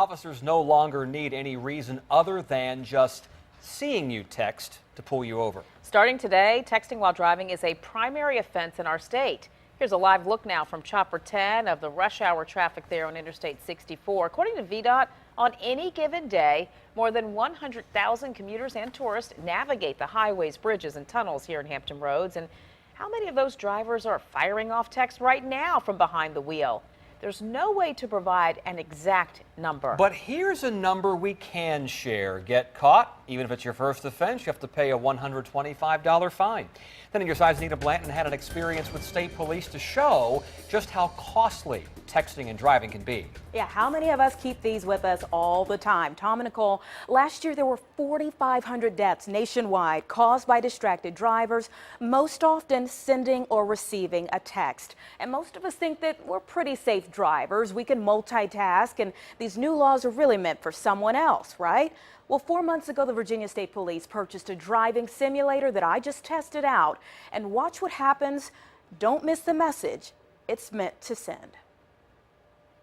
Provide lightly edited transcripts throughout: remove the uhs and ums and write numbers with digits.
Officers no longer need any reason other than just seeing you text to pull you over. Starting today, texting while driving is a primary offense in our state. Here's a live look now from Chopper 10 of the rush hour traffic there on Interstate 64. According to VDOT, on any given day, more than 100,000 commuters and tourists navigate the highways, bridges, and tunnels here in Hampton Roads. And how many of those drivers are firing off text right now from behind the wheel? There's no way to provide an exact number. But here's a number we can share. Get caught, even if it's your first offense, you have to pay a $125 fine. Then your side's Anita Blanton had an experience with state police to show just how costly texting and driving can be. Yeah, how many of us keep these with us all the time? Tom and Nicole, last year there were 4,500 deaths nationwide caused by distracted drivers, most often sending or receiving a text. And most of us think that we're pretty safe drivers. We can multitask, and these new laws are really meant for someone else, right? Well, 4 months ago, the Virginia State Police purchased a driving simulator that I just tested out. And watch what happens. Don't miss the message. It's meant to send.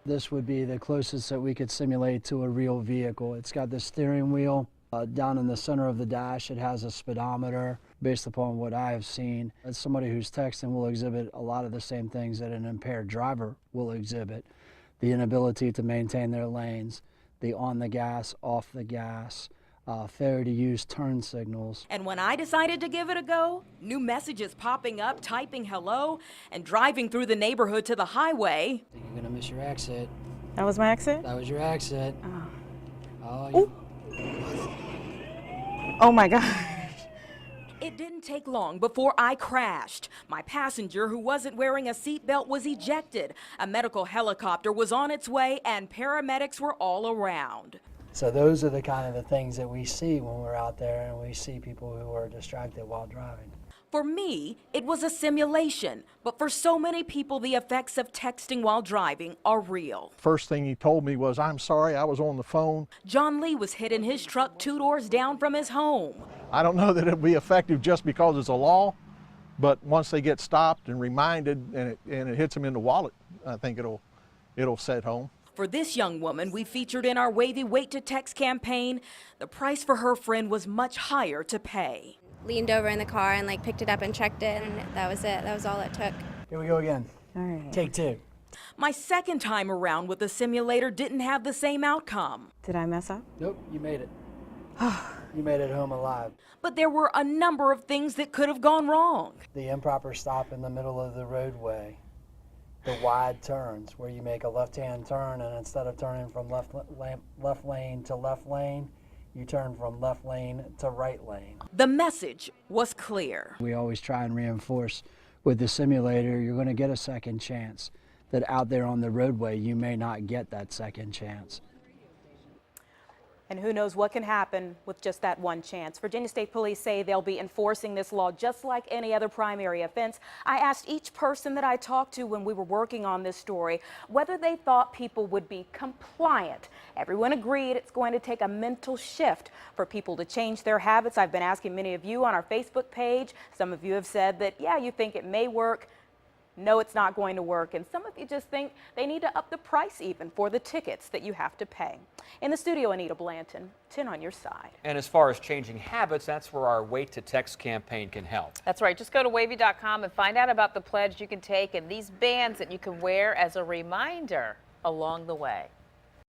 This would be the closest that we could simulate to a real vehicle. It's got the steering wheel. Down in the center of the dash, it has a speedometer. Based upon what I have seen, as somebody who's texting will exhibit a lot of the same things that an impaired driver will exhibit. The inability to maintain their lanes, the on the gas, off the gas, failure to use turn signals. And when I decided to give it a go, new messages popping up, typing hello, and driving through the neighborhood to the highway. I think you're gonna miss your exit. That was my exit? That was your exit. Oh my God. It didn't take long before I crashed. My passenger, who wasn't wearing a seatbelt, was ejected. A medical helicopter was on its way, and paramedics were all around. So those are the kind of the things that we see when we're out there and we see people who are distracted while driving. For me, it was a simulation, but for so many people, the effects of texting while driving are real. First thing he told me was, "I'm sorry, I was on the phone." John Lee was hit in his truck 2 doors down from his home. I don't know that it'll be effective just because it's a law, but once they get stopped and reminded and it hits them in the wallet, I think it'll set home. For this young woman we featured in our Wavy Wait to Text campaign, the price for her friend was much higher to pay. Leaned over in the car and picked it up and checked it, and that was it. That was all it took. Here we go again. All right. Take two. My second time around with the simulator didn't have the same outcome. Did I mess up? Nope, you made it. You made it home alive. But there were a number of things that could have gone wrong. The improper stop in the middle of the roadway. The wide turns where you make a left-hand turn, and instead of turning from left lane to left lane, you turn from left lane to right lane. The message was clear. We always try and reinforce with the simulator, you're going to get a second chance. That out there on the roadway, you may not get that second chance. And who knows what can happen with just that one chance. Virginia State Police say they'll be enforcing this law just like any other primary offense. I asked each person that I talked to when we were working on this story whether they thought people would be compliant. Everyone agreed it's going to take a mental shift for people to change their habits. I've been asking many of you on our Facebook page. Some of you have said that, yeah, you think it may work. No, it's not going to work. And some of you just think they need to up the price even for the tickets that you have to pay. In the studio, Anita Blanton, 10 on your side. And as far as changing habits, that's where our Wait to Text campaign can help. That's right. Just go to wavy.com and find out about the pledge you can take and these bands that you can wear as a reminder along the way.